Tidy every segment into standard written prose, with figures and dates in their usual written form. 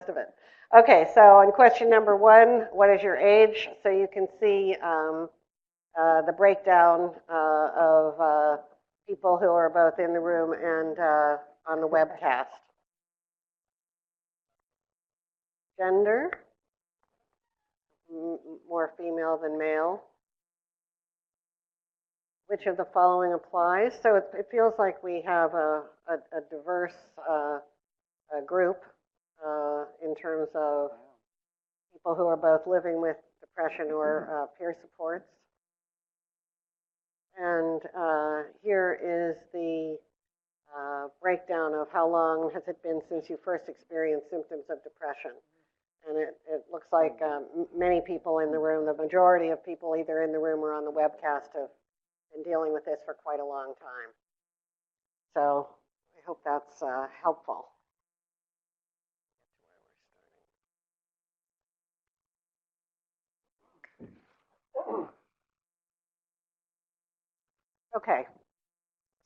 of it. Okay, so on question number one, what is your age? So you can see the breakdown of people who are both in the room and on the webcast. Gender, more female than male. Which of the following applies? So it feels like we have a diverse group in terms of people who are both living with depression or peer supports. And here is the breakdown of how long has it been since you first experienced symptoms of depression. And it looks like many people in the room, the majority of people either in the room or on the webcast have been dealing with this for quite a long time. So I hope that's helpful. Okay,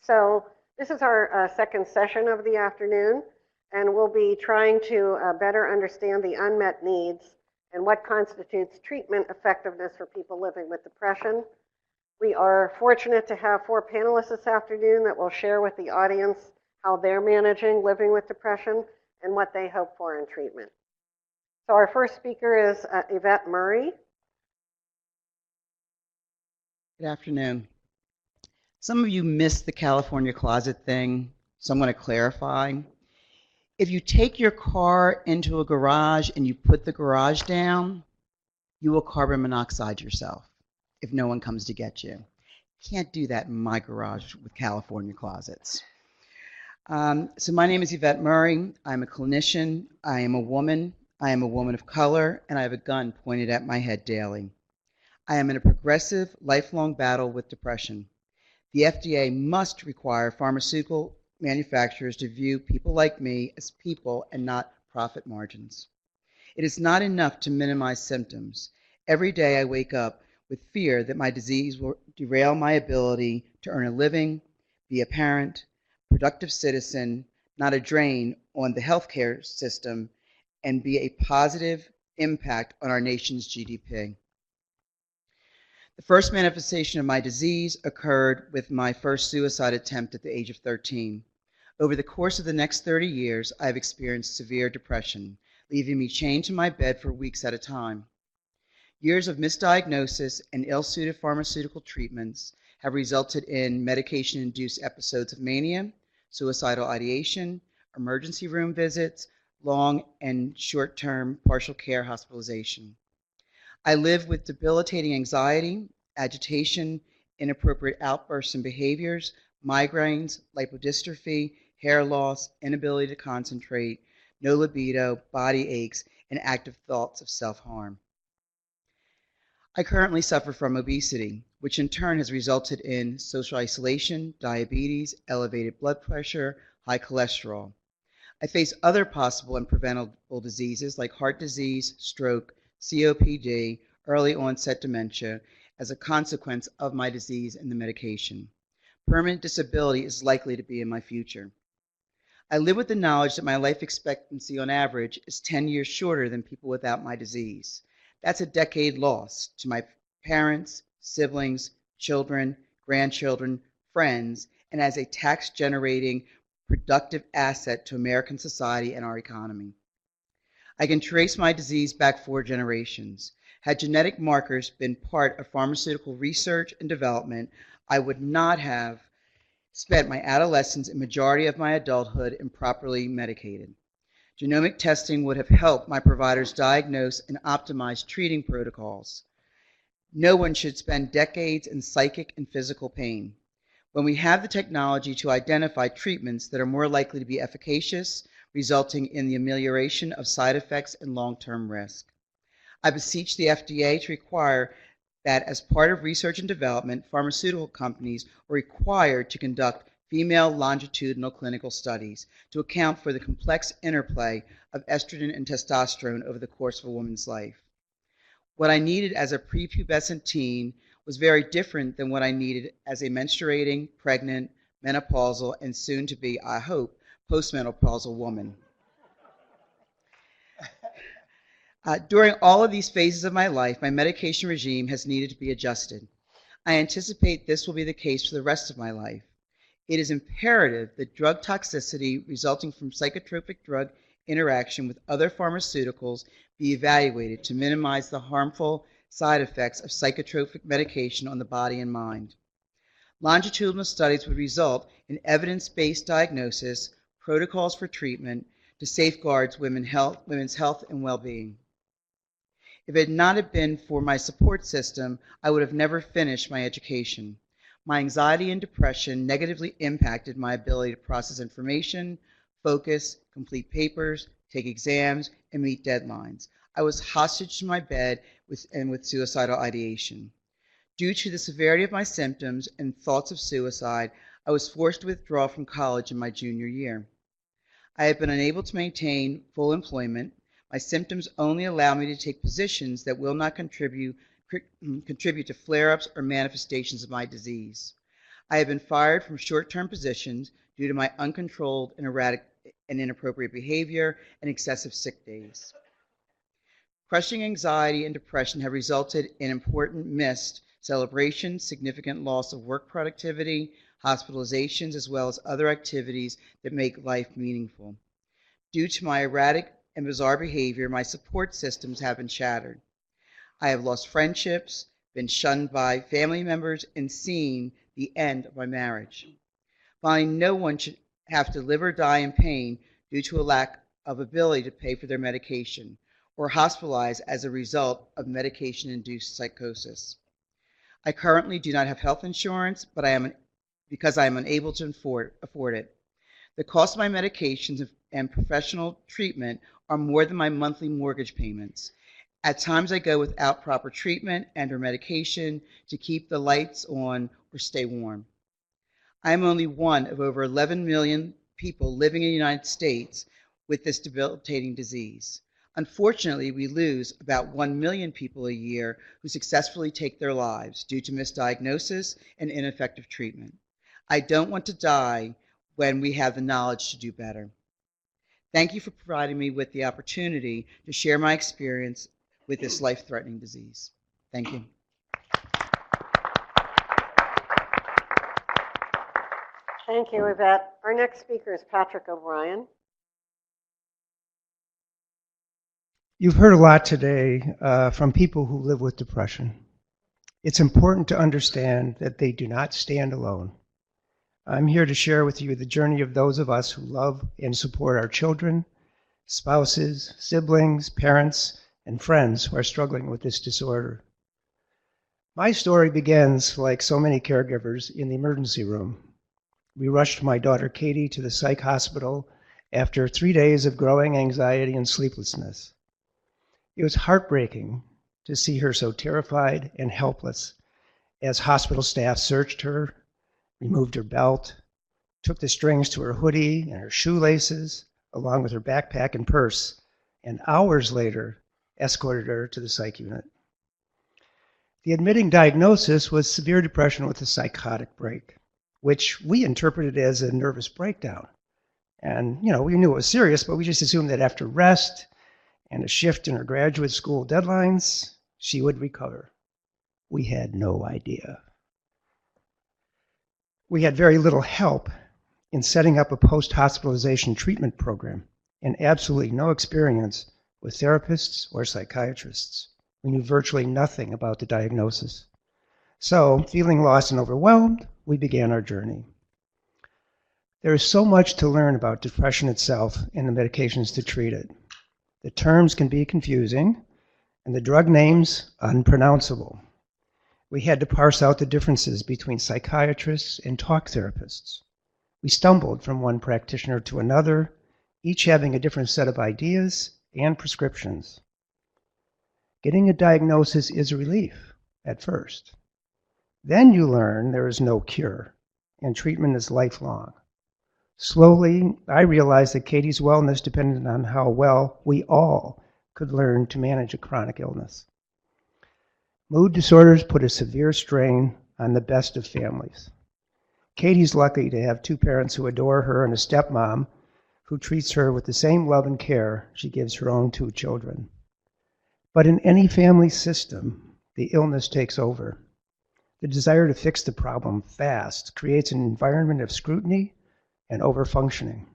so this is our second session of the afternoon, and we'll be trying to better understand the unmet needs and what constitutes treatment effectiveness for people living with depression. We are fortunate to have 4 panelists this afternoon that will share with the audience how they're managing living with depression and what they hope for in treatment. So our first speaker is Yvette Murray. Good afternoon. Some of you missed the California closet thing, so I'm going to clarify. If you take your car into a garage and you put the garage down, you will carbon monoxide yourself if no one comes to get you. Can't do that in my garage with California closets. So my name is Yvette Murray. I'm a clinician. I am a woman. I am a woman of color, and I have a gun pointed at my head daily. I am in a progressive, lifelong battle with depression. The FDA must require pharmaceutical manufacturers to view people like me as people and not profit margins. It is not enough to minimize symptoms. Every day I wake up with fear that my disease will derail my ability to earn a living, be a parent, productive citizen, not a drain on the healthcare system, and be a positive impact on our nation's GDP. The first manifestation of my disease occurred with my first suicide attempt at the age of 13. Over the course of the next 30 years, I have experienced severe depression, leaving me chained to my bed for weeks at a time. Years of misdiagnosis and ill-suited pharmaceutical treatments have resulted in medication-induced episodes of mania, suicidal ideation, emergency room visits, long and short-term partial care hospitalization. I live with debilitating anxiety, agitation, inappropriate outbursts and behaviors, migraines, lipodystrophy, hair loss, inability to concentrate, no libido, body aches, and active thoughts of self-harm. I currently suffer from obesity, which in turn has resulted in social isolation, diabetes, elevated blood pressure, high cholesterol. I face other possible and preventable diseases like heart disease, stroke, COPD, early onset dementia, as a consequence of my disease and the medication. Permanent disability is likely to be in my future. I live with the knowledge that my life expectancy on average is 10 years shorter than people without my disease. That's a decade lost to my parents, siblings, children, grandchildren, friends, and as a tax-generating, productive asset to American society and our economy. I can trace my disease back 4 generations. Had genetic markers been part of pharmaceutical research and development, I would not have spent my adolescence and majority of my adulthood improperly medicated. Genomic testing would have helped my providers diagnose and optimize treating protocols. No one should spend decades in psychic and physical pain. When we have the technology to identify treatments that are more likely to be efficacious, resulting in the amelioration of side effects and long-term risk. I beseech the FDA to require that as part of research and development, pharmaceutical companies are required to conduct female longitudinal clinical studies to account for the complex interplay of estrogen and testosterone over the course of a woman's life. What I needed as a prepubescent teen was very different than what I needed as a menstruating, pregnant, menopausal, and soon to be, I hope, postmenopausal woman. During all of these phases of my life, my medication regime has needed to be adjusted. I anticipate this will be the case for the rest of my life. It is imperative that drug toxicity resulting from psychotropic drug interaction with other pharmaceuticals be evaluated to minimize the harmful side effects of psychotropic medication on the body and mind. Longitudinal studies would result in evidence-based diagnosis, protocols for treatment to safeguard women's health and well-being. If it had not been for my support system, I would have never finished my education. My anxiety and depression negatively impacted my ability to process information, focus, complete papers, take exams, and meet deadlines. I was hostage to my bed with suicidal ideation. Due to the severity of my symptoms and thoughts of suicide, I was forced to withdraw from college in my junior year. I have been unable to maintain full employment. My symptoms only allow me to take positions that will not contribute to flare-ups or manifestations of my disease. I have been fired from short-term positions due to my uncontrolled and erratic and inappropriate behavior and excessive sick days. Crushing anxiety and depression have resulted in important missed celebrations, significant loss of work productivity, hospitalizations, as well as other activities that make life meaningful. Due to my erratic and bizarre behavior, my support systems have been shattered. I have lost friendships, been shunned by family members, and seen the end of my marriage. Finally, no one should have to live or die in pain due to a lack of ability to pay for their medication or hospitalized as a result of medication-induced psychosis. I currently do not have health insurance, but because I am unable to afford it. The cost of my medications and professional treatment are more than my monthly mortgage payments. At times I go without proper treatment and or medication to keep the lights on or stay warm. I am only one of over 11 million people living in the United States with this debilitating disease. Unfortunately, we lose about 1 million people a year who successfully take their lives due to misdiagnosis and ineffective treatment. I don't want to die when we have the knowledge to do better. Thank you for providing me with the opportunity to share my experience with this life-threatening disease. Thank you. Thank you, Yvette. Our next speaker is Patrick O'Brien. You've heard a lot today from people who live with depression. It's important to understand that they do not stand alone. I'm here to share with you the journey of those of us who love and support our children, spouses, siblings, parents, and friends who are struggling with this disorder. My story begins, like so many caregivers, in the emergency room. We rushed my daughter Katie to the psych hospital after 3 days of growing anxiety and sleeplessness. It was heartbreaking to see her so terrified and helpless as hospital staff searched her, removed her belt, took the strings to her hoodie and her shoelaces, along with her backpack and purse, and hours later escorted her to the psych unit. The admitting diagnosis was severe depression with a psychotic break, which we interpreted as a nervous breakdown. And, we knew it was serious, but we just assumed that after rest and a shift in her graduate school deadlines, she would recover. We had no idea. We had very little help in setting up a post-hospitalization treatment program and absolutely no experience with therapists or psychiatrists. We knew virtually nothing about the diagnosis. So, feeling lost and overwhelmed, we began our journey. There is so much to learn about depression itself and the medications to treat it. The terms can be confusing, and the drug names unpronounceable. We had to parse out the differences between psychiatrists and talk therapists. We stumbled from one practitioner to another, each having a different set of ideas and prescriptions. Getting a diagnosis is a relief at first. Then you learn there is no cure, and treatment is lifelong. Slowly, I realized that Katie's wellness depended on how well we all could learn to manage a chronic illness. Mood disorders put a severe strain on the best of families. Katie's lucky to have 2 parents who adore her and a stepmom who treats her with the same love and care she gives her own 2 children. But in any family system, the illness takes over. The desire to fix the problem fast creates an environment of scrutiny and overfunctioning.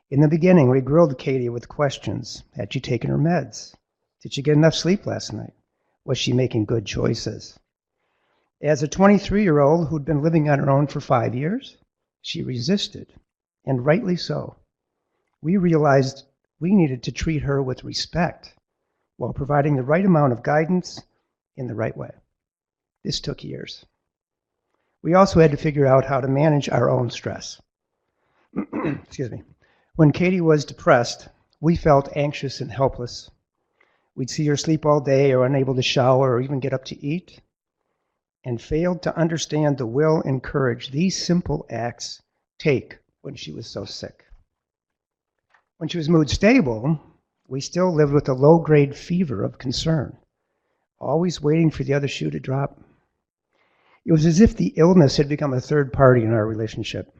In the beginning, we grilled Katie with questions. Had she taken her meds? Did she get enough sleep last night? Was she making good choices? As a 23-year-old who'd been living on her own for 5 years, she resisted, and rightly so. We realized we needed to treat her with respect while providing the right amount of guidance in the right way. This took years. We also had to figure out how to manage our own stress. Excuse me. When Katie was depressed, we felt anxious and helpless. We'd see her sleep all day or unable to shower or even get up to eat, and failed to understand the will and courage these simple acts take when she was so sick. When she was mood stable, we still lived with a low-grade fever of concern, always waiting for the other shoe to drop. It was as if the illness had become a third party in our relationship.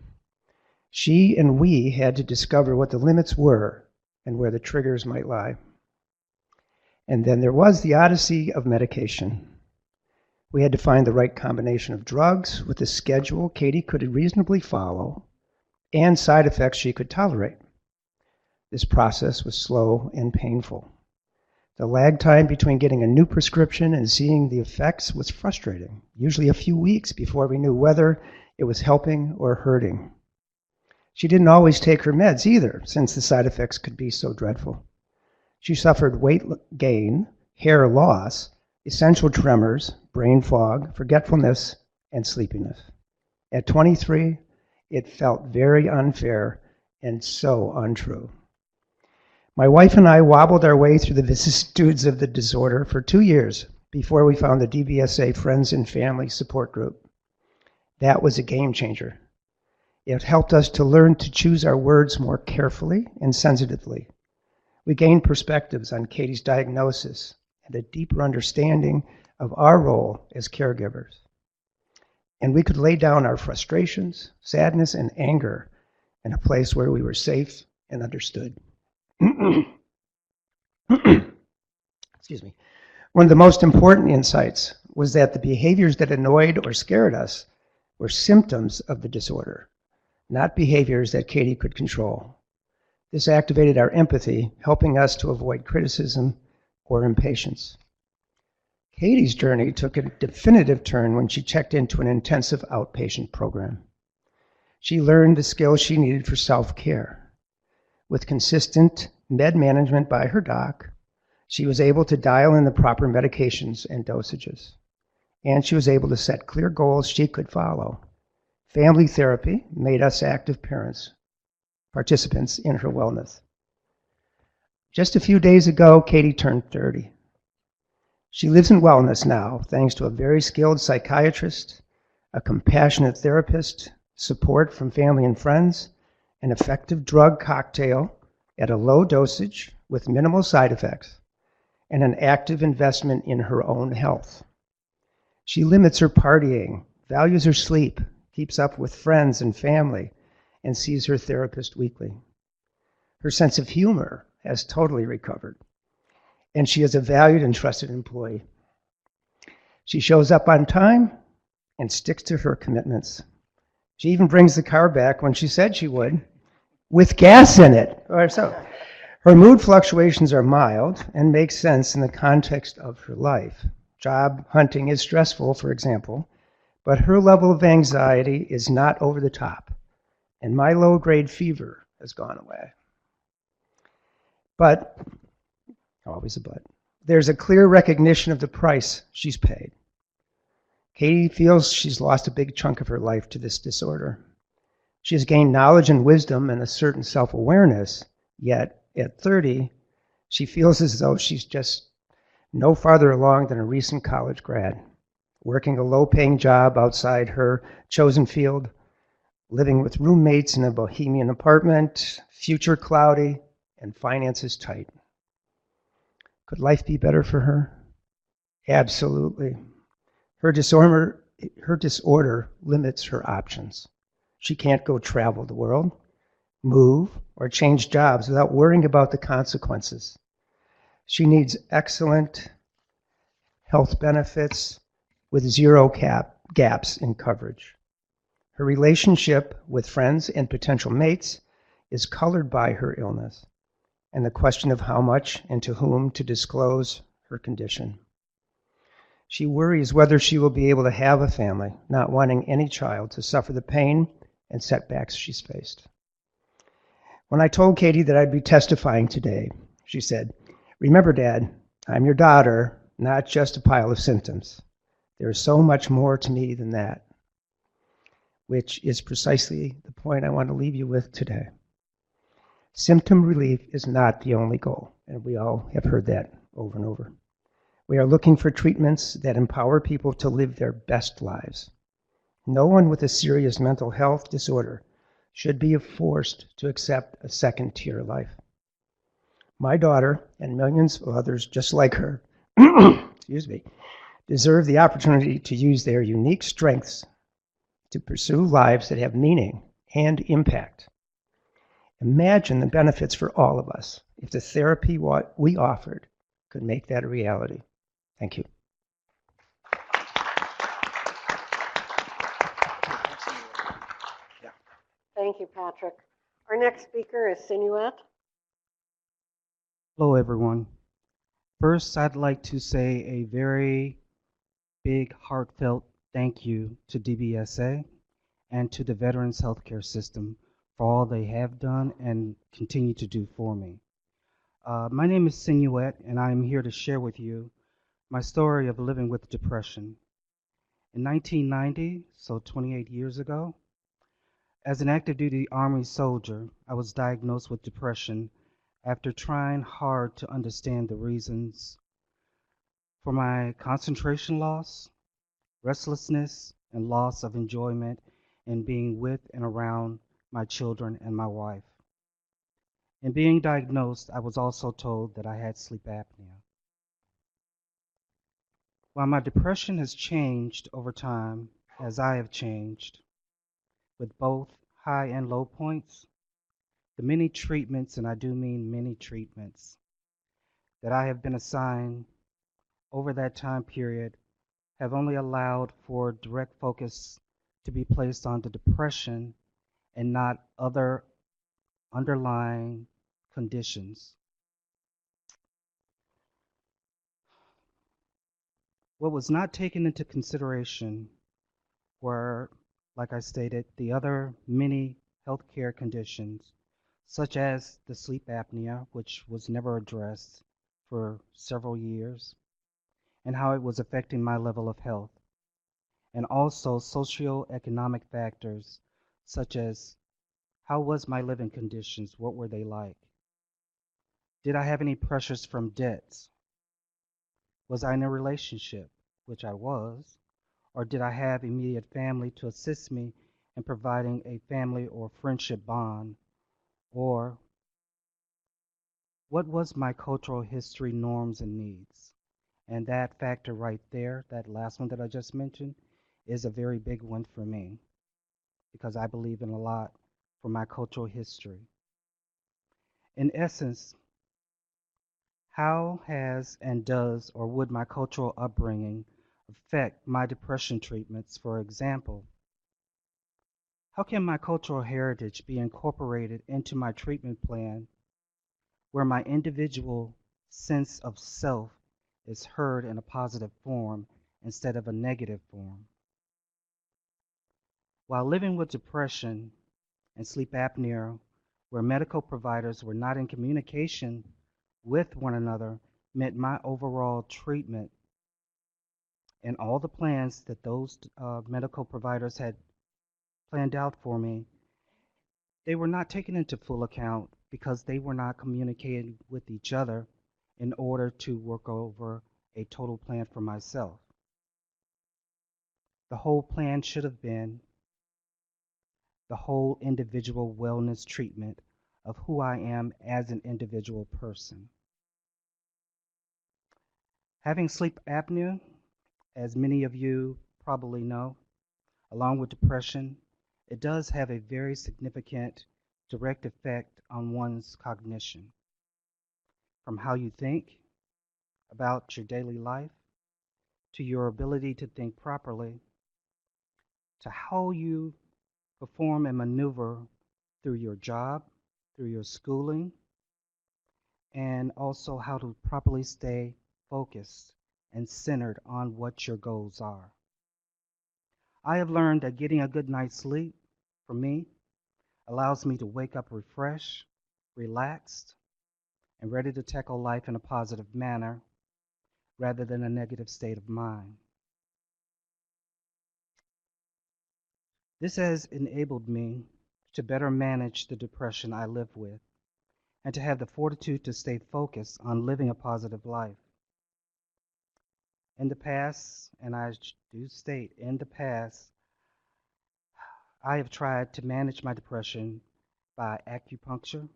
She and we had to discover what the limits were and where the triggers might lie. And then there was the odyssey of medication. We had to find the right combination of drugs with a schedule Katie could reasonably follow and side effects she could tolerate. This process was slow and painful. The lag time between getting a new prescription and seeing the effects was frustrating, usually a few weeks before we knew whether it was helping or hurting. She didn't always take her meds either, since the side effects could be so dreadful. She suffered weight gain, hair loss, essential tremors, brain fog, forgetfulness, and sleepiness. At 23, it felt very unfair and so untrue. My wife and I wobbled our way through the vicissitudes of the disorder for 2 years before we found the DBSA Friends and Family Support Group. That was a game changer. It helped us to learn to choose our words more carefully and sensitively. We gained perspectives on Katie's diagnosis and a deeper understanding of our role as caregivers. And we could lay down our frustrations, sadness, and anger in a place where we were safe and understood. Excuse me. One of the most important insights was that the behaviors that annoyed or scared us were symptoms of the disorder, not behaviors that Katie could control. This activated our empathy, helping us to avoid criticism or impatience. Katie's journey took a definitive turn when she checked into an intensive outpatient program. She learned the skills she needed for self-care. With consistent med management by her doc, she was able to dial in the proper medications and dosages. And she was able to set clear goals she could follow. Family therapy made us active participants in her wellness. Just a few days ago, Katie turned 30. She lives in wellness now, thanks to a very skilled psychiatrist, a compassionate therapist, support from family and friends, an effective drug cocktail at a low dosage with minimal side effects, and an active investment in her own health. She limits her partying, values her sleep, keeps up with friends and family, and sees her therapist weekly. Her sense of humor has totally recovered, and she is a valued and trusted employee. She shows up on time and sticks to her commitments. She even brings the car back when she said she would, with gas in it. Or so. Her mood fluctuations are mild and make sense in the context of her life. Job hunting is stressful, for example, but her level of anxiety is not over the top, and my low-grade fever has gone away. But, always a but, there's a clear recognition of the price she's paid. Katie feels she's lost a big chunk of her life to this disorder. She has gained knowledge and wisdom and a certain self-awareness, yet at 30, she feels as though she's just no farther along than a recent college grad, working a low-paying job outside her chosen field, living with roommates in a bohemian apartment, future cloudy, and finances tight. Could life be better for her? Absolutely. Her disorder limits her options. She can't go travel the world, move, or change jobs without worrying about the consequences. She needs excellent health benefits with zero gaps in coverage. Her relationship with friends and potential mates is colored by her illness and the question of how much and to whom to disclose her condition. She worries whether she will be able to have a family, not wanting any child to suffer the pain and setbacks she's faced. When I told Katie that I'd be testifying today, she said, "Remember, Dad, I'm your daughter, not just a pile of symptoms. There is so much more to me than that," which is precisely the point I want to leave you with today. Symptom relief is not the only goal, and we all have heard that over and over. We are looking for treatments that empower people to live their best lives. No one with a serious mental health disorder should be forced to accept a second-tier life. My daughter and millions of others just like her excuse me, deserve the opportunity to use their unique strengths to pursue lives that have meaning and impact. Imagine the benefits for all of us if the therapy we offered could make that a reality. Thank you. Thank you, Patrick. Our next speaker is Sinuet. Hello, everyone. First, I'd like to say a very big, heartfelt thank you to DBSA and to the Veterans Healthcare System for all they have done and continue to do for me. My name is Sinuet, and I'm here to share with you my story of living with depression. In 1990, so 28 years ago, as an active duty Army soldier, I was diagnosed with depression after trying hard to understand the reasons for my concentration loss, restlessness, and loss of enjoyment in being with and around my children and my wife. In being diagnosed, I was also told that I had sleep apnea. While my depression has changed over time, as I have changed, with both high and low points, the many treatments, and I do mean many treatments, that I have been assigned over that time period have only allowed for direct focus to be placed on the depression and not other underlying conditions. What was not taken into consideration were, like I stated, the other many healthcare conditions, such as the sleep apnea, which was never addressed for several years, and how it was affecting my level of health, and also socioeconomic factors, such as how was my living conditions, what were they like? Did I have any pressures from debts? Was I in a relationship, which I was, or did I have immediate family to assist me in providing a family or friendship bond? Or what was my cultural history, norms, and needs? And that factor right there, that last one that I just mentioned, is a very big one for me because I believe in a lot for my cultural history. In essence, how has and does or would my cultural upbringing affect my depression treatments? For example, how can my cultural heritage be incorporated into my treatment plan where my individual sense of self is heard in a positive form instead of a negative form? While living with depression and sleep apnea, where medical providers were not in communication with one another, meant my overall treatment and all the plans that those medical providers had planned out for me, they were not taken into full account because they were not communicating with each other in order to work over a total plan for myself. The whole plan should have been the whole individual wellness treatment of who I am as an individual person. Having sleep apnea, as many of you probably know, along with depression, it does have a very significant direct effect on one's cognition, from how you think about your daily life, to your ability to think properly, to how you perform and maneuver through your job, through your schooling, and also how to properly stay focused and centered on what your goals are. I have learned that getting a good night's sleep, for me, allows me to wake up refreshed, relaxed, and ready to tackle life in a positive manner rather than a negative state of mind. This has enabled me to better manage the depression I live with and to have the fortitude to stay focused on living a positive life. In the past, and I do state in the past, I have tried to manage my depression by acupuncture,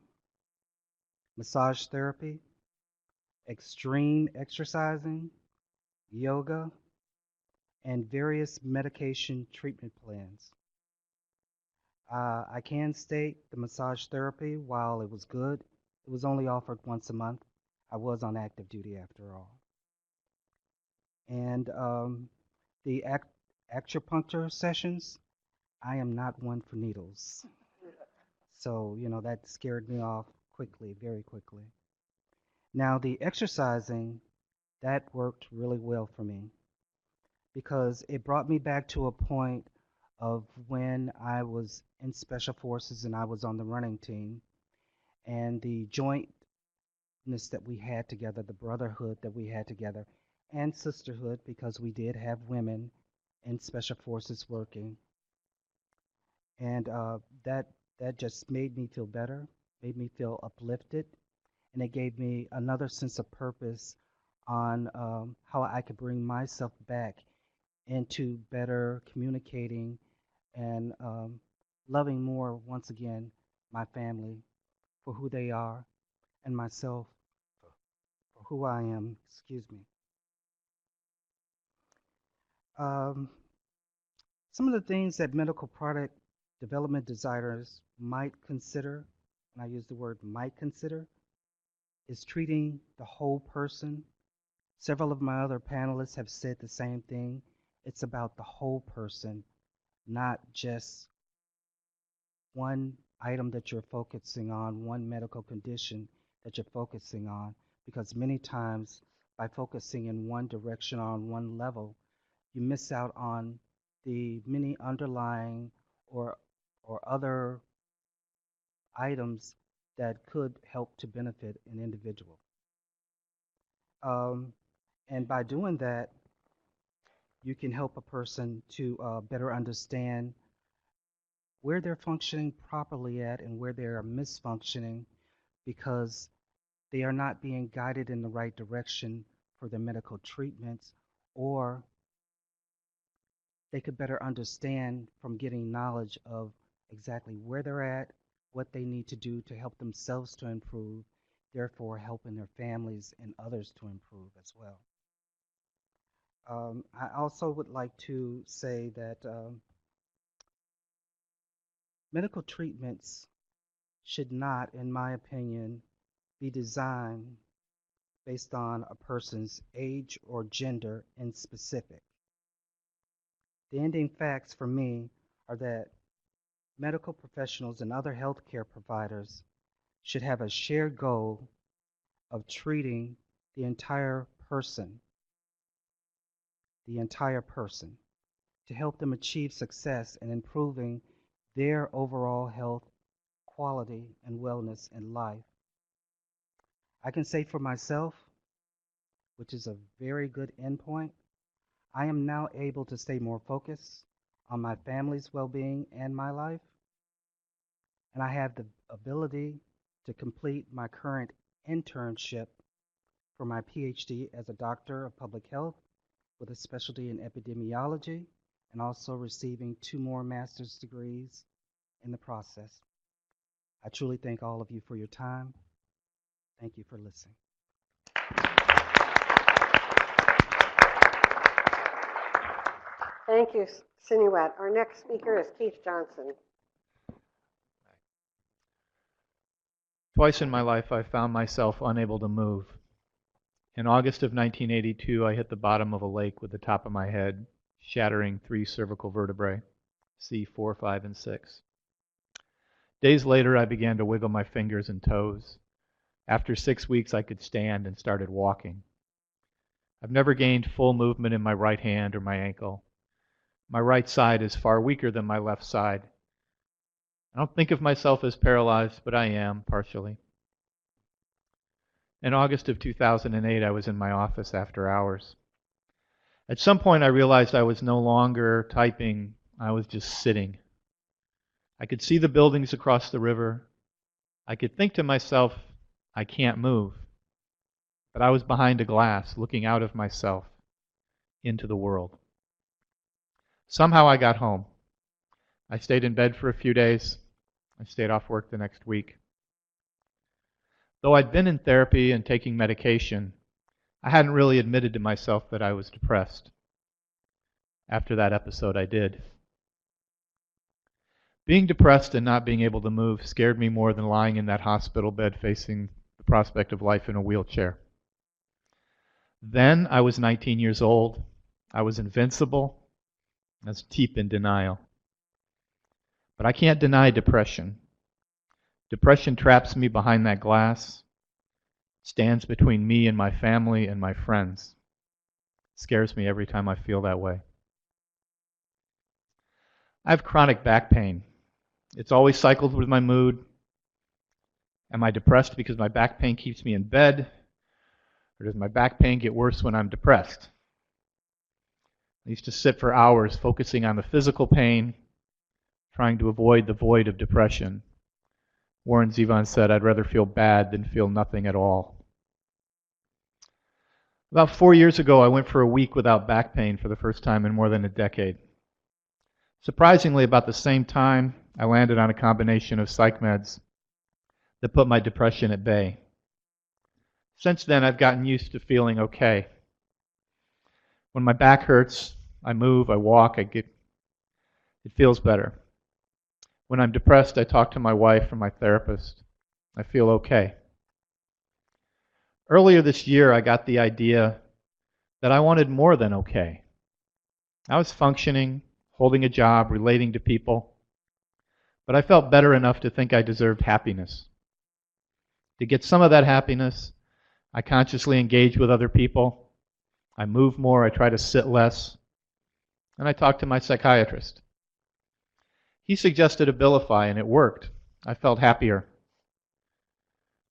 massage therapy, extreme exercising, yoga, and various medication treatment plans. I can state the massage therapy, while it was good, it was only offered once a month. I was on active duty after all. And the acupuncture sessions, I am not one for needles. So, that scared me off quickly, very quickly. Now, the exercising, that worked really well for me because it brought me back to a point of when I was in special forces and I was on the running team, and the jointness that we had together, the brotherhood that we had together, and sisterhood because we did have women in special forces working, and that just made me feel better, made me feel uplifted, and it gave me another sense of purpose on how I could bring myself back into better communicating and loving more, once again, my family for who they are and myself for who I am. Excuse me. Um, some of the things that medical product development designers might consider, and I use the word might consider, is treating the whole person. Several of my other panelists have said the same thing. It's about the whole person, not just one item that you're focusing on, one medical condition that you're focusing on, because many times by focusing in one direction on one level, you miss out on the many underlying or other items that could help to benefit an individual. Um, and by doing that, you can help a person to better understand where they're functioning properly at and where they are misfunctioning because they are not being guided in the right direction for their medical treatments, or they could better understand from getting knowledge of exactly where they're at, what they need to do to help themselves to improve, therefore helping their families and others to improve as well. I also would like to say that medical treatments should not, in my opinion, be designed based on a person's age or gender in specific. The ending facts for me are that medical professionals and other healthcare providers should have a shared goal of treating the entire person, to help them achieve success in improving their overall health, quality, and wellness in life. I can say for myself, which is a very good endpoint, I am now able to stay more focused on my family's well-being and my life, and I have the ability to complete my current internship for my PhD as a doctor of public health with a specialty in epidemiology, and also receiving 2 more master's degrees in the process. I truly thank all of you for your time. Thank you for listening. Thank you, Sinuet. Our next speaker is Keith Johnson. Twice in my life, I found myself unable to move. In August of 1982, I hit the bottom of a lake with the top of my head, shattering 3 cervical vertebrae, C4, 5, and 6. Days later, I began to wiggle my fingers and toes. After 6 weeks, I could stand and started walking. I've never gained full movement in my right hand or my ankle. My right side is far weaker than my left side. I don't think of myself as paralyzed, but I am, partially. In August of 2008, I was in my office after hours. At some point, I realized I was no longer typing, I was just sitting. I could see the buildings across the river. I could think to myself, I can't move. But I was behind a glass, looking out of myself into the world. Somehow I got home. I stayed in bed for a few days. I stayed off work the next week. Though I'd been in therapy and taking medication, I hadn't really admitted to myself that I was depressed. After that episode, I did. Being depressed and not being able to move scared me more than lying in that hospital bed facing the prospect of life in a wheelchair. Then I was 19 years old. I was invincible. I was deep in denial. But I can't deny depression. Depression traps me behind that glass, stands between me and my family and my friends. It scares me every time I feel that way. I have chronic back pain. It's always cycled with my mood. Am I depressed because my back pain keeps me in bed? Or does my back pain get worse when I'm depressed? I used to sit for hours focusing on the physical pain, trying to avoid the void of depression. Warren Zevon said, I'd rather feel bad than feel nothing at all. About 4 years ago, I went for a week without back pain for the first time in more than a decade. Surprisingly, about the same time, I landed on a combination of psych meds that put my depression at bay. Since then, I've gotten used to feeling okay. When my back hurts, I move, I walk, it feels better. When I'm depressed, I talk to my wife or my therapist. I feel okay. Earlier this year, I got the idea that I wanted more than okay. I was functioning, holding a job, relating to people, but I felt better enough to think I deserved happiness. To get some of that happiness, I consciously engage with other people. I move more, I try to sit less, and I talk to my psychiatrist. He suggested Abilify, and it worked. I felt happier.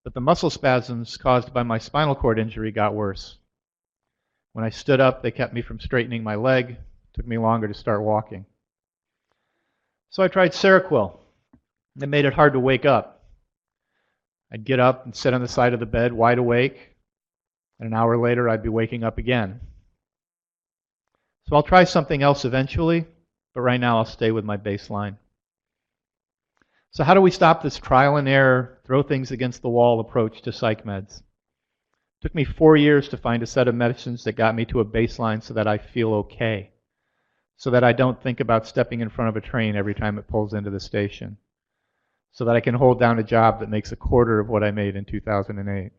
But the muscle spasms caused by my spinal cord injury got worse. When I stood up, they kept me from straightening my leg. It took me longer to start walking. So I tried Seroquel. It made it hard to wake up. I'd get up and sit on the side of the bed, wide awake, and an hour later I'd be waking up again. So I'll try something else eventually, but right now I'll stay with my baseline. So how do we stop this trial and error, throw things against the wall approach to psych meds? It took me 4 years to find a set of medicines that got me to a baseline so that I feel okay, so that I don't think about stepping in front of a train every time it pulls into the station, so that I can hold down a job that makes a quarter of what I made in 2008.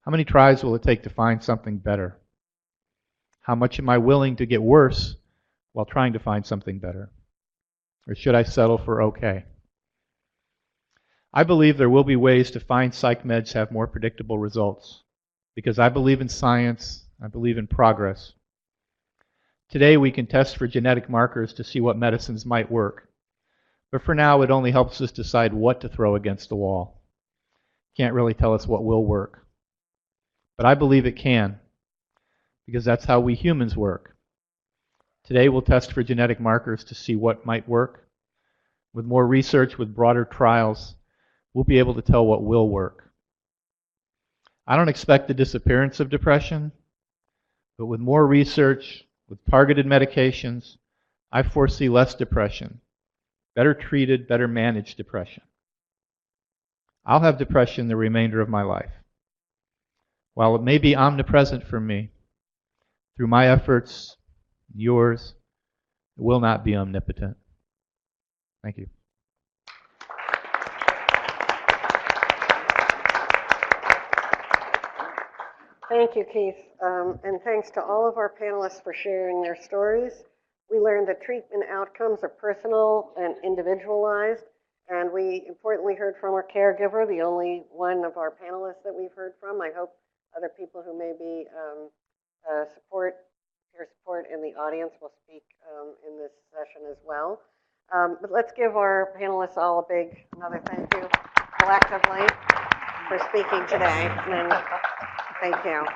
How many tries will it take to find something better? How much am I willing to get worse while trying to find something better? Or should I settle for okay? I believe there will be ways to find psych meds have more predictable results, because I believe in science, I believe in progress. Today we can test for genetic markers to see what medicines might work, but for now it only helps us decide what to throw against the wall. Can't really tell us what will work. But I believe it can, because that's how we humans work. Today we'll test for genetic markers to see what might work. With more research, with broader trials, we'll be able to tell what will work. I don't expect the disappearance of depression, but with more research, with targeted medications, I foresee less depression, better treated, better managed depression. I'll have depression the remainder of my life. While it may be omnipresent for me, through my efforts, yours, it will not be omnipotent. Thank you. Thank you, Keith. And thanks to all of our panelists for sharing their stories. We learned that treatment outcomes are personal and individualized. And we importantly heard from our caregiver, the only one of our panelists that we've heard from. I hope other people who may be peer support in the audience will speak in this session as well. But let's give our panelists all another thank you collectively for speaking today. And thank you.